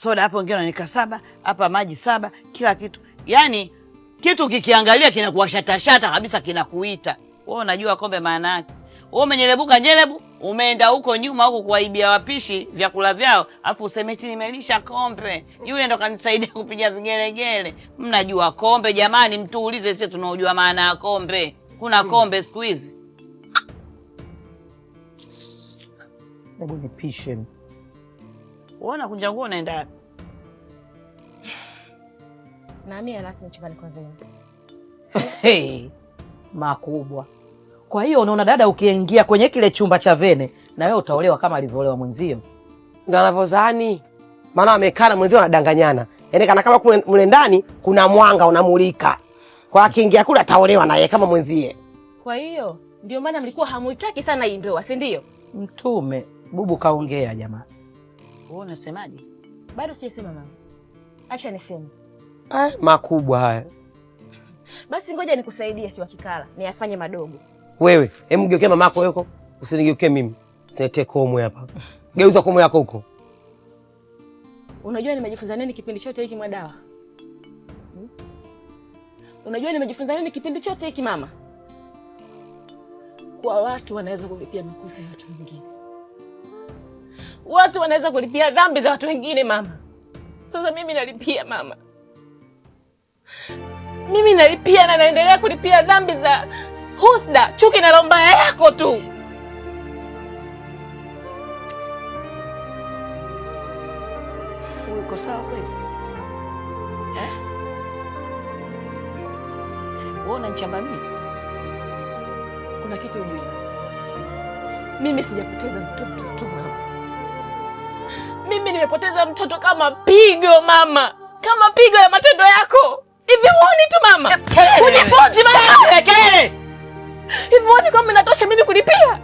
soda hapo, wengine wananika 7, hapa maji 7, kila kitu. Yaani kitu kikiangalia kinakuwashatashata kabisa, kinakuita. Wewe unajua kombe maana yake. Wewe umenyelebuka nyelebu, umeenda huko nyuma huko kuwaibia wapishi vyakula vyao, afu useme eti nimelisha kombe. Yule ndo kanisaidia kupiga vigelegele. Mnajua kombe jamani, mtuulize sisi tunaojua maana ya kombe. Kuna kombe siku hizi. Hebu nipishe. Unaona kunja nguo unaenda wapi? Na mimi rasmi chumbani kwa Vene. Hey, makubwa. Kwa hiyo unaona dada, ukiingia kwenye kile chumba cha Vene na wewe utaolewa kama alivyoolewa mwenzio. Ndio anavyozani. Maana amekaa na mwenzio anadanganyana. Yaani kana kama kule ndani kuna mwanga unamulika. Kwa akiingia kule ataolewa naye kama mwenzie. Kwa hiyo ndio maana mlikuwa hamuitaki sana hii ndoa, si ndio? Mtume, bubu kaongea jamaa. Wewe unasemaje? Bado sijasema mama. Acha niseme. Makubwa haya. Basi ngoja nikusaidie, si wakikala, niyafanye madogo. Wewe, hebu geuke mamako yuko. Usinigeuke mimi. Usinete komwe hapa. Geuza komwe yako huko. Unajua nimejifunza nini kipindi chote hiki Mwadawa? Unajua nimejifunza nini kipindi chote hiki mama? Kwa watu wanaweza kulipia makosa ya watu wengine. Watu wanaweza kulipia dhambi za watu wengine mama. Sasa mimi nalipia mama. Mimi nalipia na naendelea kulipia dhambi za husda, chuki na roho mbaya yako tu. Uko sawa kweli? Wewe unanichamba mimi? Kuna kitu ujue. Mimi sijapoteza mtoto tu mama. Mimi nimepoteza mtoto kama pigo mama. Kama pigo ya matendo yako. Hivi huoni tu mama? Ujifunze mama. Kelele. Hivi huoni kama inatosha mimi kulipia?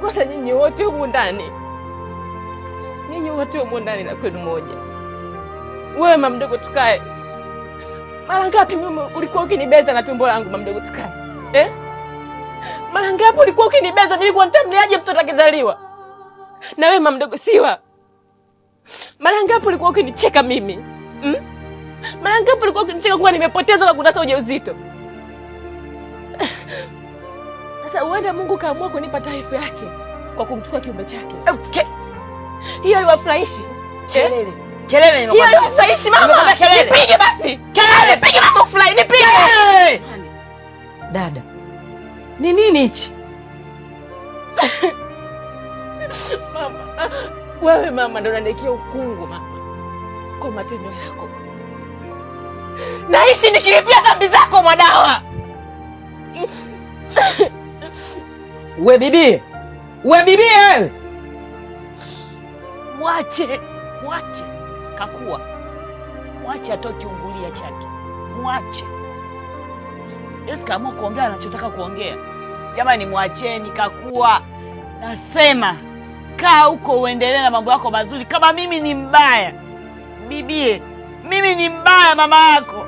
Kwa nyinyi wote humu ndani. Nyinyi wote humu ndani na kwenu moja. Wewe mama mdogo tukae. Mara ngapi mimi ulikuwa ukinibeza na tumbo langu mama mdogo tukae? Mara ngapi ulikuwa ukinibeza mimi kwa nitamleaje mtoto akizaliwa? Na wewe mama mdogo siwa. Mara ngapi ulikuwa ukinicheka mimi? Mara ngapi ulikuwa ukinicheka kwa nimepoteza kwa kunasa ujauzito? Sasa uende Mungu kaamua kunipa taarifa yake kwa kumchukua kiumbe chake. Hiyo haiwafurahishi. Kelele. Kelele hiyo haiwafurahishi mama. Nipige basi. Kelele, pige mama ufurahi, nipige. Dada. Ni nini hichi? Mama, wewe mama ndo unaniletea ukungu mama. Kwa matendo yako. Naishi nikilipia dhambi zako Mwadawa. We bibi. We bibi wewe. Mwache. Kakua. Mwache atoke ungulia chake. Mwache. Yesu kama kuongea anachotaka kuongea. Jamani mwacheni kakua. Nasema kaa huko uendelee na mambo yako mazuri. Kama mimi ni mbaya bibie, mimi ni mbaya mama yako.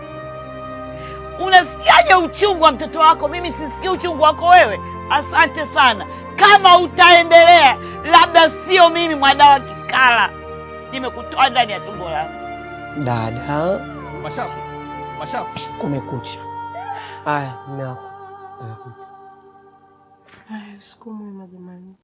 Unasikiaje uchungu wa mtoto wako? Mimi sisikii uchungu wako wewe. Asante sana. Kama utaendelea, labda sio mimi Mwadawa Kikala. Nimekutoa ndani ya tumbo langu. Dada. Mashapu. Kumekucha. Aya, mmeako. Siku mwema jamani.